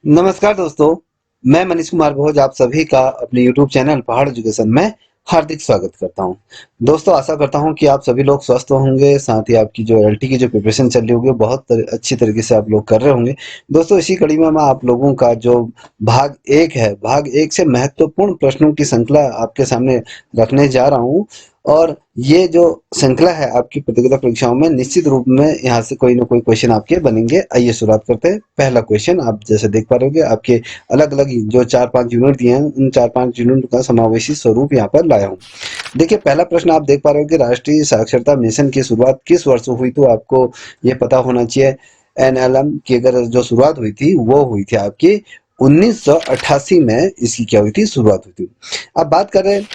नमस्कार दोस्तों, मैं मनीष कुमार भोज आप सभी का अपने YouTube चैनल पहाड़ एजुकेशन में हार्दिक स्वागत करता हूं। दोस्तों आशा करता हूं कि आप सभी लोग स्वस्थ होंगे, साथ ही आपकी जो एलटी की जो प्रिपरेशन चल रही होगी बहुत अच्छी तरीके से आप लोग कर रहे होंगे। दोस्तों इसी कड़ी में मैं आप लोगों का जो भाग 1 है, भाग 1 से महत्वपूर्ण प्रश्नों की श्रृंखला आपके सामने रखने जा रहा हूं और ये जो श्रृंखला है आपकी प्रतियोगिता परीक्षाओं में निश्चित रूप में यहाँ से कोई ना कोई क्वेश्चन आपके बनेंगे। आइए शुरुआत करते हैं। पहला क्वेश्चन आप जैसे देख पा रहे होंगे आपके अलग-अलग जो 4-5 यूनिट दिए हैं, उन 4-5 यूनिट का समावेशी स्वरूप यहाँ पर लाया हूँ। देखिए पहला प्रश्न आप देख पा रहे हो कि राष्ट्रीय साक्षरता मिशन की शुरुआत किस वर्ष हुई? तो आपको ये पता होना चाहिए। एनएलएम की अगर जो शुरुआत हुई थी वो हुई थी आपकी 1988 में इसकी क्या हुई थी? शुरुआत हुई थी। अब बात करें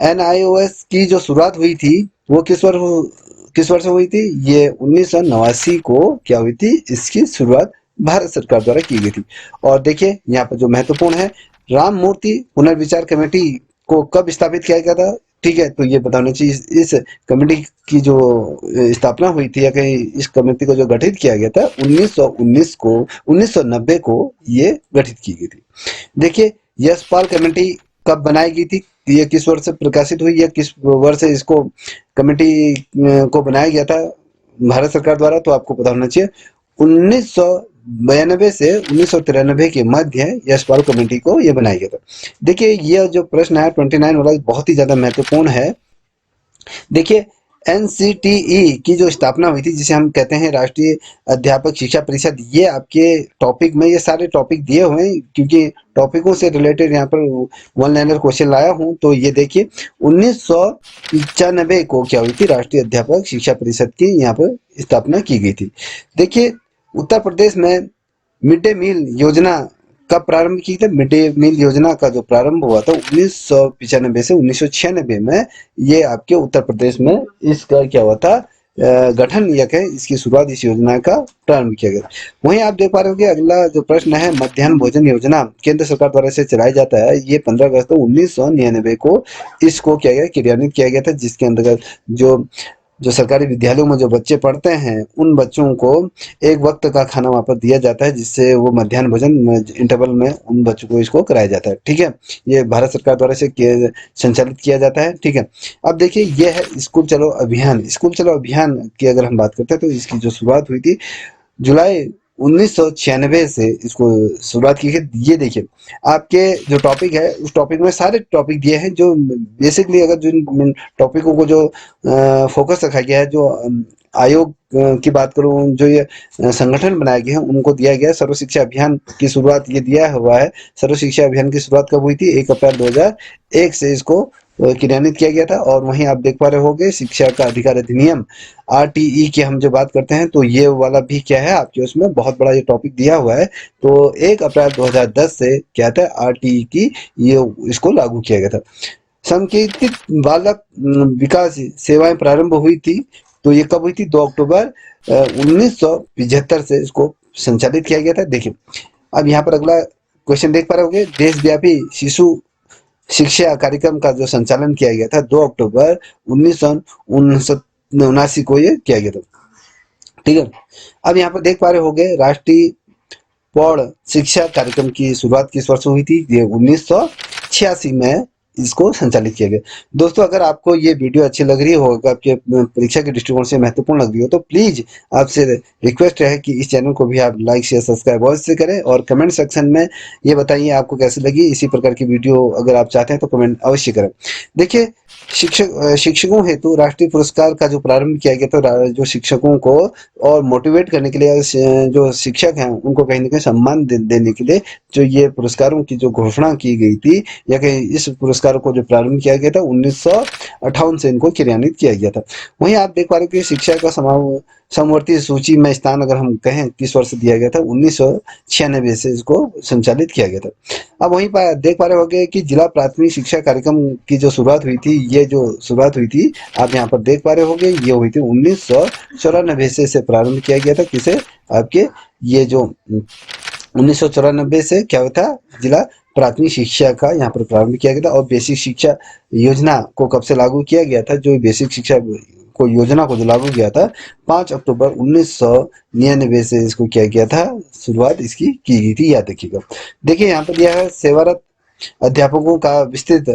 एनआईओएस की जो शुरुआत हुई थी वो किस वर्ष हुई थी? ये 1989 को क्या हुई थी? इसकी शुरुआत भारत सरकार द्वारा की गई थी। और देखिए यहाँ पर जो महत्वपूर्ण है, राम मूर्ति पुनर्विचार कमेटी को कब स्थापित किया गया था? ठीक है, तो ये बताना चाहिए इस कमेटी की जो स्थापना हुई थी या कहीं इस कमेटी को जो गठित किया गया था 1990 को ये गठित की गई थी। देखिए यशपाल कमेटी कब बनाई गई थी? ये किस वर्ष से प्रकाशित हुई या किस वर्ष से इसको कमेटी को बनाया गया था भारत सरकार द्वारा? तो आपको पता होना चाहिए 1992 से 1993 के मध्य यशपाल कमेटी को ये बनाया गया था। देखिए ये जो प्रश्न है 29 वाला बहुत ही ज्यादा महत्वपूर्ण है। देखिए एनसीटीई की जो स्थापना हुई थी जिसे हम कहते हैं राष्ट्रीय अध्यापक शिक्षा परिषद, ये आपके टॉपिक में ये सारे टॉपिक दिए हुए हैं क्योंकि टॉपिकों से रिलेटेड यहाँ पर वन लाइनर क्वेश्चन लाया हूँ। तो ये देखिए 1995 को क्या हुई थी? राष्ट्रीय अध्यापक शिक्षा परिषद की यहाँ पर स्थापना की गई थी। देखिए उत्तर प्रदेश में मिड डे मील योजना कब प्रारंभ की थी? मिड डे मील योजना का जो प्रारंभ हुआ था 1995 से 1996 में, ये आपके उत्तर प्रदेश में इसका क्या हुआ था? गठन या कहें इसकी शुरुआत इस योजना का प्रारंभ किया गया। वहीं आप देख पा रहे हो कि अगला जो प्रश्न है, मध्याह्न भोजन योजना केंद्र सरकार द्वारा से चलाया जाता है। ये 15 अगस्त 1999 को इसको क्या गया? क्रियान्वित किया गया था, जिसके अंतर्गत जो जो सरकारी विद्यालयों में जो बच्चे पढ़ते हैं उन बच्चों को एक वक्त का खाना वहाँ पर दिया जाता है, जिससे वो मध्याह्न भोजन इंटरवल में उन बच्चों को इसको कराया जाता है। ठीक है, ये भारत सरकार द्वारा से संचालित किया जाता है। ठीक है, अब देखिए ये है स्कूल चलो अभियान। स्कूल चलो अभियान की अगर हम बात करते हैं तो इसकी जो शुरुआत हुई थी जुलाई 1996 से इसको शुरुआत की गई। ये देखिए आपके जो टॉपिक है उस टॉपिक में सारे टॉपिक दिए हैं जो बेसिकली अगर जिन टॉपिकों को जो फोकस रखा गया है, जो आयोग की बात करूं, जो ये संगठन बनाए गए हैं उनको दिया गया है। सर्व शिक्षा अभियान की शुरुआत ये दिया हुआ है। सर्व शिक्षा अभियान की शुरुआत कब हुई थी? 1 अप्रैल 2001 से इसको क्रियान्वित किया गया था। और वहीं आप देख पा रहे होंगे शिक्षा का अधिकार अधिनियम आरटीई की हम जो बात करते हैं तो ये वाला भी क्या है आपके उसमें बहुत बड़ा ये टॉपिक दिया हुआ है। तो 1 अप्रैल 2010 से क्या था? आरटीई की ये इसको लागू किया गया था। संकेतित बालक विकास सेवाएं प्रारंभ हुई थी, तो ये कब हुई थी? 2 अक्टूबर 1975 से इसको संचालित किया गया था। देखिए अब यहाँ पर अगला क्वेश्चन देख पा रहे होंगे, देशव्यापी शिशु शिक्षा कार्यक्रम का जो संचालन किया गया था 2 अक्टूबर 1979 को ये किया गया था। ठीक है, अब यहाँ पर देख पा रहे होंगे राष्ट्रीय प्रौढ़ शिक्षा कार्यक्रम की शुरुआत किस वर्ष हुई थी? ये 1986 में इसको संचालित किया गया। दोस्तों अगर आपको ये वीडियो अच्छी लग रही हो, अगर आपके परीक्षा के दृष्टिकोण से महत्वपूर्ण लग रही हो तो प्लीज आपसे रिक्वेस्ट है कि इस चैनल को भी आप लाइक शेयर सब्सक्राइब अवश्य से करें और कमेंट सेक्शन में ये बताइए आपको कैसी लगी। इसी प्रकार की वीडियो अगर आप चाहते हैं तो कमेंट अवश्य करें। देखिए शिक्षकों हेतु राष्ट्रीय पुरस्कार का जो प्रारंभ किया गया था, जो शिक्षकों को और मोटिवेट करने के लिए जो शिक्षक हैं उनको कहीं ना कहीं सम्मान देने के लिए जो ये पुरस्कारों की जो घोषणा की गई थी या कि इस पुरस्कार को जो प्रारंभ किया गया था 1958 से इनको क्रियान्वित किया गया था। वहीं आप देख पा रहे हो कि शिक्षा का समवर्ती सूची में स्थान अगर हम कहें किस वर्ष दिया गया था? 1996 से इसको संचालित किया गया था। अब वहीं पर देख पा रहे होंगे कि जिला प्राथमिक शिक्षा कार्यक्रम की जो शुरुआत हुई थी, ये जो शुरुआत हुई थी आप यहाँ पर देख पा रहे होंगे ये हुई थी 1994 से प्रारंभ किया गया था। किसे? आपके ये जो 1994 से क्या हुआ था? जिला प्राथमिक शिक्षा का यहाँ पर प्रारंभ किया गया था। और बेसिक शिक्षा योजना को कब से लागू किया गया था? जो बेसिक शिक्षा को योजना को जो लागू किया था 5 अक्टूबर 1999 से इसको क्या किया था, शुरुआत इसकी की गई थी, याद रखिएगा। देखिए यहाँ पर दिया है सेवारत अध्यापकों का विस्तृत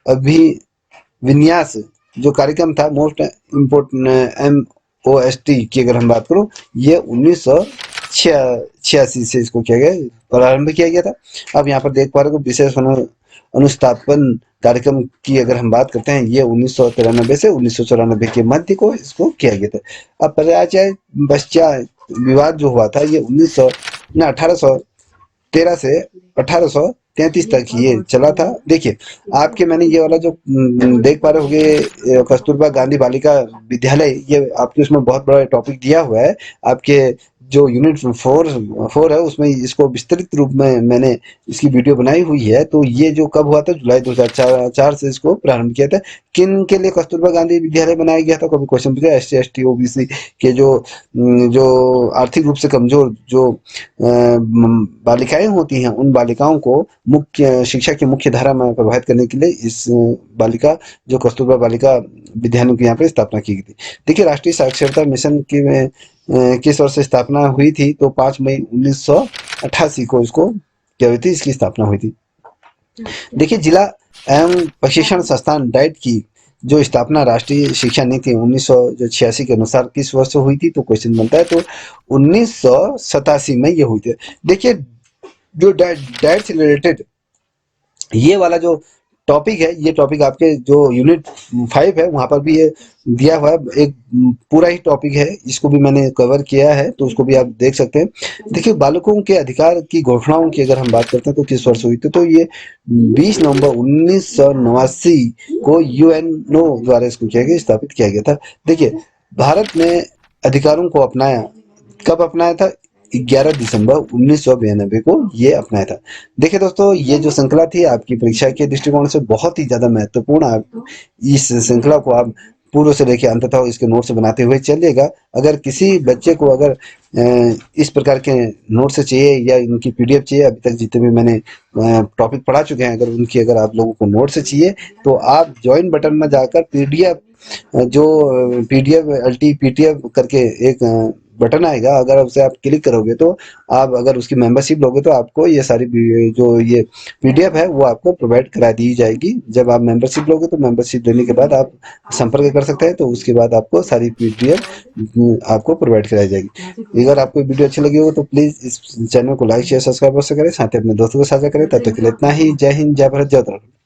अभिविन्यास जो कार्यक्रम था मोस्ट इम्पोर्टेंट MOST की अगर हम बात करूं, ये 1986 से इसको किया गया, प्रारंभ किया गया था। अब यहाँ पर देख पा रहे हो विशेष अनुस्थापन कार्यक्रम की अगर हम बात करते हैं, ये 1993 से 1994 के मध्य को इसको किया गया था। अब पराजय बच्चा विवाद जो हुआ था ये 1813 से 1833 तक ये चला था। देखिए आपके मैंने ये वाला जो देख पा रहे होंगे कस्तूरबा गांधी बालिका विद्यालय, ये आपके उसमें बहुत बड़ा टॉपिक दिया हुआ है। आपके जो यूनिट 4 है उसमें इसको विस्तृत रूप में मैंने इसकी वीडियो बनाई हुई है। तो ये जो कब हुआ था, जुलाई 2004 से इसको प्रारंभ किया था। किन के लिए कस्तूरबा गांधी विद्यालय बनाया गया था, कभी क्वेश्चन पूछा। SC ST OBC के जो आर्थिक रूप से कमजोर जो बालिकाएं होती हैं, उन बालिकाओं को मुख्य शिक्षा की मुख्य धारा में प्रभावित करने के लिए इस बालिका जो कस्तूरबा बालिका विद्यालय की यहाँ पर स्थापना की गई थी। देखिए राष्ट्रीय साक्षरता मिशन की किस वर्ष से स्थापना हुई थी, तो 5 मई 1988 को इसको क्या हुई थी, इसकी स्थापना हुई थी। देखिए जिला एवं प्रशिक्षण संस्थान डाइट की जो स्थापना राष्ट्रीय शिक्षा नीति 1986 के अनुसार किस वर्ष हुई थी, तो क्वेश्चन बनता है तो 1987 में ये हुई थी। देखिए जो डाइट से रिलेटेड ये वाला जो टॉपिक है, ये टॉपिक आपके जो यूनिट 5 है वहां पर भी ये दिया हुआ है, एक पूरा ही टॉपिक है, इसको भी मैंने कवर किया है, तो उसको भी आप देख सकते हैं। देखिए बालकों के अधिकार की घोषणाओं की अगर हम बात करते हैं तो किस वर्ष हुई थी, तो ये 20 नवंबर 1989 को UNO द्वारा इसको किया गया, स्थापित किया गया था। देखिए भारत ने अधिकारों को अपनाया, कब अपनाया था, 11 दिसंबर 1992 को ये अपनाया था। देखिए दोस्तों ये जो श्रृंखला थी आपकी परीक्षा के दृष्टिकोण से बहुत ही ज्यादा महत्वपूर्ण। आप इस श्रृंखला को आप पूर्व से लेकर अंत तक इसके नोट्स बनाते हुए चलिएगा। अगर किसी बच्चे को अगर इस प्रकार के नोट्स चाहिए या इनकी PDF चाहिए, अभी तक जितने भी मैंने टॉपिक पढ़ा चुके हैं, अगर उनकी अगर आप लोगों को नोट्स चाहिए तो आप ज्वाइन बटन में जाकर PDF जो PDF LT PTF करके एक बटन आएगा, अगर उसे आप क्लिक करोगे तो आप अगर उसकी मेंबरशिप लोगे तो आपको ये सारी जो ये PDF है वो आपको प्रोवाइड करा दी जाएगी। जब आप मेंबरशिप लोगे तो मेंबरशिप लेने के बाद आप संपर्क कर सकते हैं, तो उसके बाद आपको सारी PDF आपको प्रोवाइड कराई जाएगी। अगर आपको वीडियो अच्छी लगी हो तो प्लीज इस चैनल को लाइक शेयर सब्सक्राइब करें, साथ ही अपने दोस्तों को साझा करें। तब तक के लिए इतना ही। जय हिंद, जय भारत, जय उत्तराखंड।